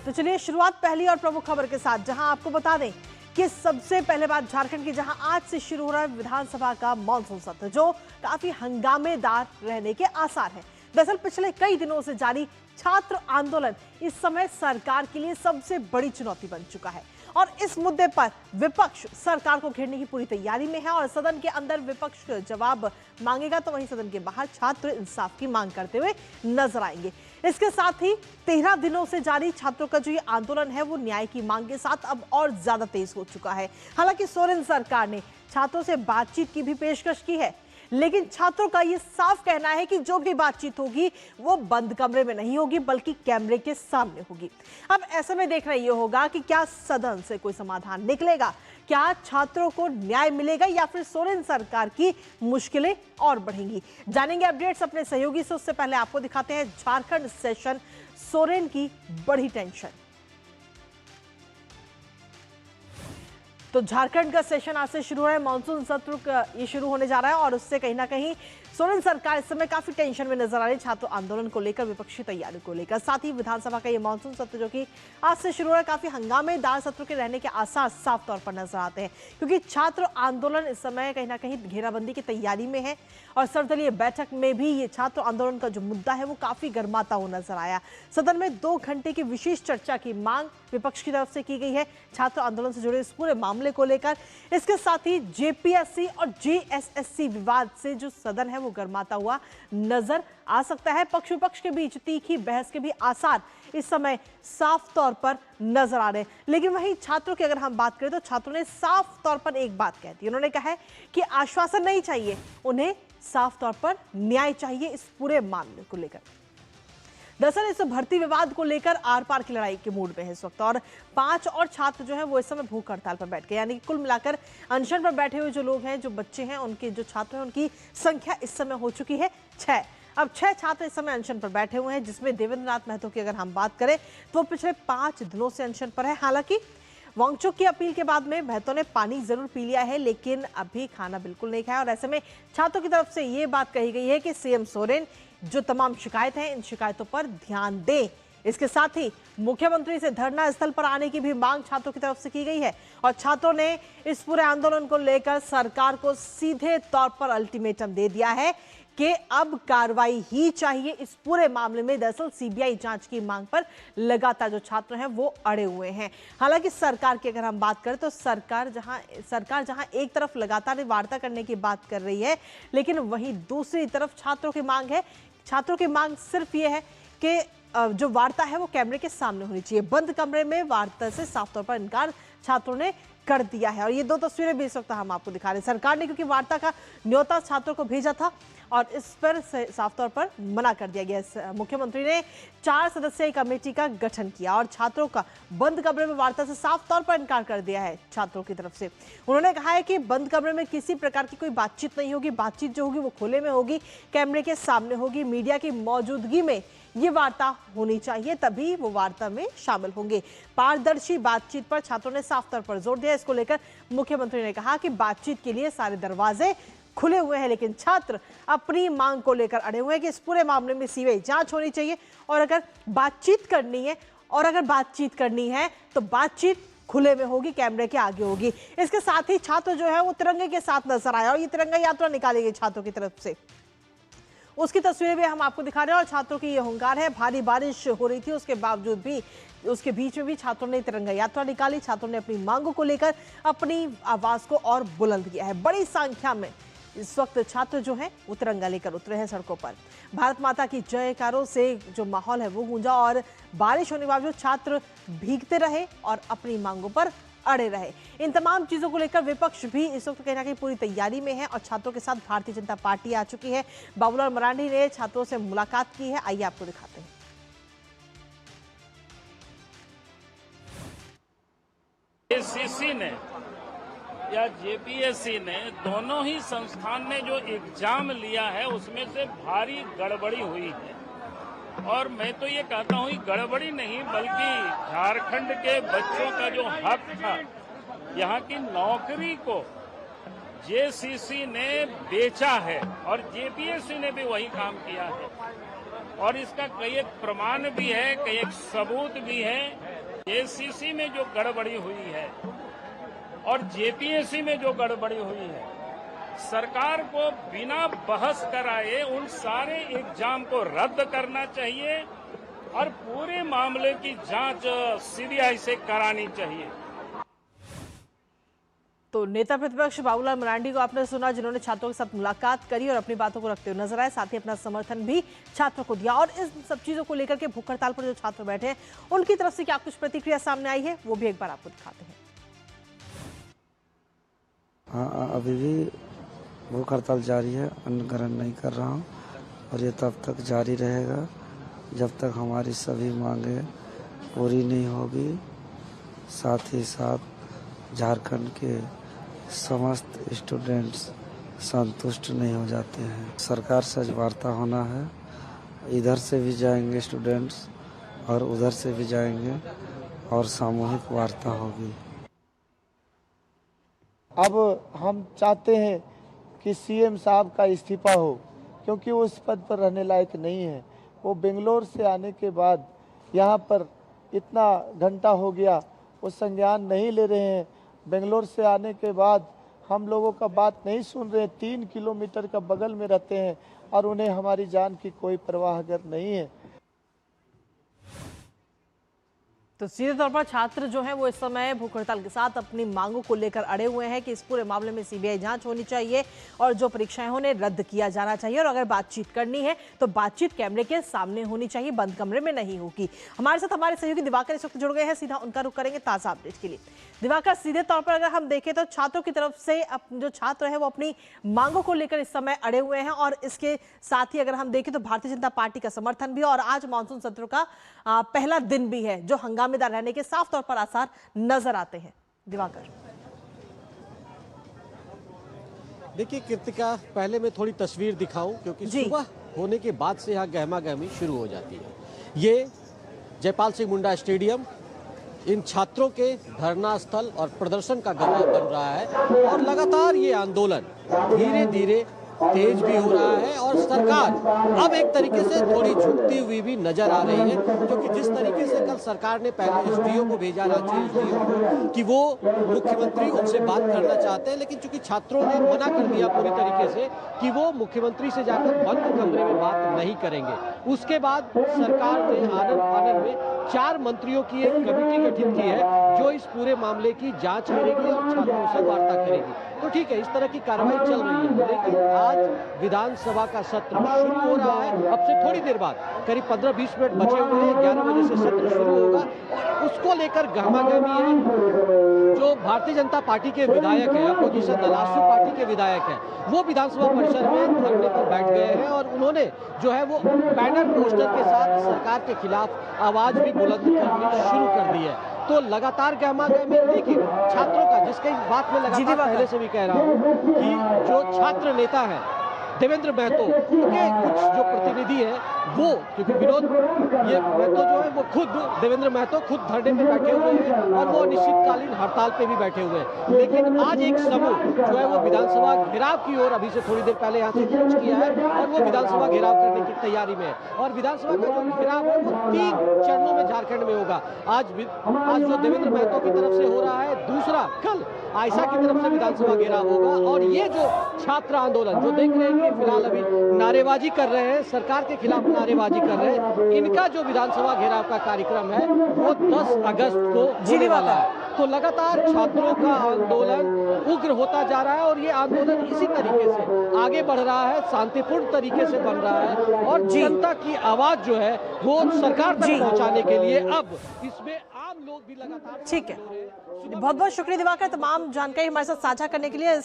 तो चलिए शुरुआत पहली और प्रमुख खबर के साथ, जहां आपको बता दें कि सबसे पहले बात झारखंड की, जहां आज से शुरू हो रहा है विधानसभा का मॉनसून सत्र, जो काफी हंगामेदार रहने के आसार है। दरअसल पिछले कई दिनों से जारी छात्र आंदोलन इस समय सरकार के लिए सबसे बड़ी चुनौती बन चुका है और इस मुद्दे पर विपक्ष सरकार को घेरने की पूरी तैयारी में है और सदन के अंदर विपक्ष जवाब मांगेगा तो वहीं सदन के बाहर छात्र इंसाफ की मांग करते हुए नजर आएंगे। इसके साथ ही 13 दिनों से जारी छात्रों का जो ये आंदोलन है वो न्याय की मांग के साथ अब और ज्यादा तेज हो चुका है। हालांकि सोरेन सरकार ने छात्रों से बातचीत की भी पेशकश की है, लेकिन छात्रों का ये साफ कहना है कि जो भी बातचीत होगी वो बंद कमरे में नहीं होगी बल्कि कैमरे के सामने होगी। अब ऐसे में देखना ये होगा कि क्या सदन से कोई समाधान निकलेगा, क्या छात्रों को न्याय मिलेगा या फिर सोरेन सरकार की मुश्किलें और बढ़ेंगी। जानेंगे अपडेट्स अपने सहयोगी से, उससे पहले आपको दिखाते हैं झारखंड सेशन, सोरेन की बड़ी टेंशन। तो झारखंड का सेशन आज से शुरू हो रहा है, मानसून सत्र ये शुरू होने जा रहा है और उससे कहीं ना कहीं सोरेन सरकार इस समय काफी टेंशन में नजर आ रही है छात्र आंदोलन को लेकर, विपक्षी तैयारी को लेकर। साथ ही विधानसभा का ये मानसून सत्र जो कि आज से शुरू हो रहा है, काफी हंगामेदार सत्र के रहने के आसार साफ तौर पर नजर आते हैं, क्योंकि छात्र आंदोलन इस समय कहीं ना कहीं घेराबंदी की तैयारी में है और सर्वदलीय बैठक में भी ये छात्र आंदोलन का जो मुद्दा है वो काफी गर्माता हुआ नजर आया। सदन में 2 घंटे की विशेष चर्चा की मांग विपक्ष की तरफ से की गई है छात्र आंदोलन से जुड़े इस पूरे मामले को लेकर। इसके साथ ही जेपीएससी और जेएसएससी विवाद से जो सदन है वो गर्माता हुआ नजर आ सकता है। पक्ष विपक्ष के बीच तीखी बहस के भी आसार इस समय साफ तौर पर नजर आ रहे हैं। लेकिन वहीं छात्रों की अगर हम बात करें तो छात्रों ने साफ तौर पर एक बात कह दी, उन्होंने कहा है कि आश्वासन नहीं चाहिए, उन्हें साफ तौर पर न्याय चाहिए इस पूरे मामले को लेकर। दरअसल इस भर्ती विवाद को लेकर आर पार की लड़ाई के मूड में है इस वक्त और 5 और छात्र जो है वो इस समय भूख हड़ताल पर बैठ गए, यानी कि कुल मिलाकर अनशन पर बैठे हुए जो लोग हैं, जो बच्चे हैं, उनके जो छात्र हैं, उनकी संख्या इस समय हो चुकी है 6। अब 6 छात्र इस समय अनशन पर बैठे हुए हैं, जिसमें देवेंद्र नाथ महतो की अगर हम बात करें तो पिछले 5 दिनों से अनशन पर है। हालांकि वांगचुक की अपील के बाद में महतो ने पानी जरूर पी लिया है लेकिन अभी खाना बिल्कुल नहीं खाया और ऐसे में छात्रों की तरफ से ये बात कही गई है कि सीएम सोरेन जो तमाम शिकायत है इन शिकायतों पर ध्यान दें। इसके साथ ही मुख्यमंत्री से धरना स्थल पर आने की भी मांग छात्रों की तरफ से की गई है और छात्रों ने इस पूरे आंदोलन को लेकर सरकार को सीधे तौर पर अल्टीमेटम दे दिया है कि अब कार्रवाई ही चाहिए इस पूरे मामले में। दरअसल सीबीआई जांच की मांग पर लगातार जो छात्र हैं वो अड़े हुए हैं। हालांकि सरकार की अगर हम बात करें तो सरकार जहां एक तरफ लगातार वार्ता करने की बात कर रही है, लेकिन वहीं दूसरी तरफ छात्रों की मांग है। छात्रों की मांग सिर्फ ये है कि जो वार्ता है वो कैमरे के सामने होनी चाहिए। बंद कमरे में वार्ता से साफ तौर पर इनकार छात्रों ने कर दिया है और ये 2 तस्वीरें भी इस वक्त हम आपको दिखा रहे हैं। सरकार ने क्योंकि वार्ता का न्योता छात्रों को भेजा था और इस पर साफ तौर पर मना कर दिया गया। मुख्यमंत्री ने 4 सदस्यीय कमेटी का गठन किया और छात्रों का बंद कमरे में वार्ता से साफ तौर पर इनकार कर दिया है छात्रों की तरफ से। उन्होंने कहा है कि बंद कमरे में किसी प्रकार की कोई बातचीत नहीं होगी, बातचीत जो होगी वो खुले में होगी, कैमरे के सामने होगी, मीडिया की मौजूदगी में ये वार्ता होनी चाहिए, तभी वो वार्ता में शामिल होंगे। पारदर्शी बातचीत पर छात्रों ने साफ तौर पर जोर दिया। इसको लेकर मुख्यमंत्री ने कहा कि बातचीत के लिए सारे दरवाजे खुले हुए हैं, लेकिन छात्र अपनी मांग को लेकर अड़े हुए हैं कि इस पूरे मामले में सीबीआई जांच होनी चाहिए और अगर बातचीत करनी है तो बातचीत खुले में होगी, कैमरे के आगे होगी। इसके साथ ही छात्र जो है वो तिरंगे के साथ नजर आया और ये तिरंगा यात्रा निकाली गई छात्रों की तरफ से, उसकी तस्वीरें भी हम आपको दिखा रहे हैं और छात्रों की ये हुंकार है। भारी बारिश हो रही थी, उसके बावजूद भी उसके बीच में भी छात्रों ने तिरंगा यात्रा निकाली। छात्रों ने अपनी मांगों को लेकर अपनी आवाज को और बुलंद किया है। बड़ी संख्या में इस वक्त छात्र जो हैं वो तिरंगा लेकर उतरे हैं सड़कों पर। भारत माता की जयकारों से जो माहौल है वो गूंजा और बारिश होने के बावजूद छात्र भीगते रहे और अपनी मांगों पर अड़े रहे। इन तमाम चीजों को लेकर विपक्ष भी इस वक्त कहीं ना कहीं पूरी तैयारी में है और छात्रों के साथ भारतीय जनता पार्टी आ चुकी है। बाबूलाल मरांडी ने छात्रों से मुलाकात की है, आइए आपको दिखाते हैं। एसीसी ने या जेपीएससी ने, दोनों ही संस्थान ने जो एग्जाम लिया है उसमें से भारी गड़बड़ी हुई है और मैं तो ये कहता हूँ गड़बड़ी नहीं बल्कि झारखंड के बच्चों का जो हक था, यहाँ की नौकरी को जेसीसी ने बेचा है और जेपीएससी ने भी वही काम किया है। और इसका कई एक प्रमाण भी है, कई एक सबूत भी है। एसीसी में जो गड़बड़ी हुई है और जेपीएससी में जो गड़बड़ी हुई है, सरकार को बिना बहस कराए उन सारे एग्जाम को रद्द करना चाहिए और पूरे मामले की जांच सीबीआई से करानी चाहिए। तो नेता प्रतिपक्ष बाबूलाल मरांडी को आपने सुना, जिन्होंने छात्रों के साथ मुलाकात करी और अपनी बातों को रखते हुए नजर आए, साथ ही अपना समर्थन भी छात्रों को दिया। और इस सब चीजों को लेकर के भूख हड़ताल पर जो छात्र बैठे हैं उनकी तरफ से क्या कुछ प्रतिक्रिया सामने आई है, वो भी एक बार आपको दिखाते हैं। हाँ, अभी भी भूख हड़ताल जारी है, अन्न ग्रहण नहीं कर रहा हूँ और ये तब तक जारी रहेगा जब तक हमारी सभी मांगे पूरी नहीं होगी। साथ ही साथ झारखंड के समस्त स्टूडेंट्स संतुष्ट नहीं हो जाते हैं। सरकार से आज वार्ता होना है, इधर से भी जाएंगे स्टूडेंट्स और उधर से भी जाएंगे और सामूहिक वार्ता होगी। अब हम चाहते हैं कि सीएम साहब का इस्तीफा हो, क्योंकि वो इस पद पर रहने लायक नहीं है। वो बेंगलोर से आने के बाद यहाँ पर इतना घंटा हो गया, वो संज्ञान नहीं ले रहे हैं। बेंगलोर से आने के बाद हम लोगों का बात नहीं सुन रहे। 3 किलोमीटर का बगल में रहते हैं और उन्हें हमारी जान की कोई परवाह अगर नहीं है। तो सीधे तौर पर छात्र जो हैं वो इस समय भूख हड़ताल के साथ अपनी मांगों को लेकर अड़े हुए हैं कि इस पूरे मामले में सीबीआई जांच होनी चाहिए और जो परीक्षाएं उन्हें रद्द किया जाना चाहिए। और अगर बातचीत करनी है तो बातचीत कैमरे के सामने होनी चाहिए, बंद कमरे में नहीं होगी। हमारे साथ हमारे सहयोगी दिवाकर इस वक्त जुड़ गए हैं, सीधा उनका रुख करेंगे ताजा अपडेट के लिए। दिवाकर, सीधे तौर पर अगर हम देखें तो छात्रों की तरफ से जो छात्र है वो अपनी मांगों को लेकर इस समय अड़े हुए हैं और इसके साथ ही अगर हम देखें तो भारतीय जनता पार्टी का समर्थन भी, और आज मानसून सत्र का पहला दिन भी है जो हंगामेदार रहने के साफ तौर पर आसार नजर आते हैं। दिवाकर, देखिए कृतिका, पहले मैं थोड़ी तस्वीर दिखाऊं क्योंकि सुबह होने के बाद से यहाँ गहमा गहमी शुरू हो जाती है। ये जयपाल सिंह मुंडा स्टेडियम इन छात्रों के धरना स्थल और प्रदर्शन का गवाह बन रहा है और लगातार ये आंदोलन धीरे धीरे तेज भी हो रहा है और सरकार अब एक तरीके से थोड़ी झुकती हुई भी नजर आ रही है, क्योंकि जिस तरीके से कल सरकार ने पहले एसडीओ को भेजा, रांची एसडीओ को, कि वो मुख्यमंत्री उनसे बात करना चाहते हैं, लेकिन चूंकि छात्रों ने मना कर दिया पूरी तरीके से कि वो मुख्यमंत्री से जाकर बंद कमरे में बात नहीं करेंगे। उसके बाद सरकार ने आनंद में 4 मंत्रियों की एक कमेटी गठित की है जो इस पूरे मामले की जांच करेगी और छात्रों से वार्ता करेगी। तो ठीक है, इस तरह की कार्रवाई चल रही है, लेकिन आज विधानसभा का सत्र शुरू हो रहा है। अब से थोड़ी देर बाद करीब 15-20 मिनट बचे हुए हैं, 11 बजे से सत्र शुरू होगा और उसको लेकर गहमागहमी है। जो भारतीय जनता पार्टी के विधायक हैं, अपोजिशन दल आजसू पार्टी के विधायक हैं, वो विधानसभा परिसर में धरने पर बैठ गए हैं और उन्होंने जो है वो बैनर पोस्टर के साथ सरकार के खिलाफ आवाज भी बुलंद करनी शुरू कर दी है। तो लगातार गहमा-गहमी, लेकिन छात्रों का, जिसके बात में लगातार पहले से भी कह रहा हूं कि जो छात्र नेता है देवेंद्र महतो, उनके कुछ जो प्रतिनिधि है वो, क्योंकि विनोद ये महतो जो है वो खुद, देवेंद्र महतो खुद धरने पे बैठे हुए हैं और वो अनिश्चितकालीन हड़ताल पे भी बैठे हुए हैं। लेकिन आज एक समूह जो है वो विधानसभा घेराव की ओर अभी से थोड़ी देर पहले यहाँ से कूच किया है और वो विधानसभा घेराव करने की तैयारी में है। और विधानसभा का जो घेराव है वो 3 चरणों में झारखंड में होगा। आज जो देवेंद्र महतो की तरफ से हो रहा है, दूसरा कल आयशा की तरफ से विधानसभा घेराव होगा। और ये जो छात्र आंदोलन जो देख रहे हैं कि फिलहाल अभी नारेबाजी कर रहे हैं, सरकार के खिलाफ नारेबाजी कर रहे हैं, इनका जो विधानसभा घेराव का कार्यक्रम है वो 10 अगस्त को होने वाला है। तो लगातार छात्रों का आंदोलन उग्र होता जा रहा है और ये आंदोलन इसी तरीके से आगे बढ़ रहा है, शांतिपूर्ण तरीके से बन रहा है और जनता की आवाज जो है वो सरकार तक पहुंचाने के लिए अब इसमें आम लोग भी लगातार। ठीक है, बहुत बहुत शुक्रिया दिवाकर तमाम जानकारी हमारे साथ साझा करने के लिए।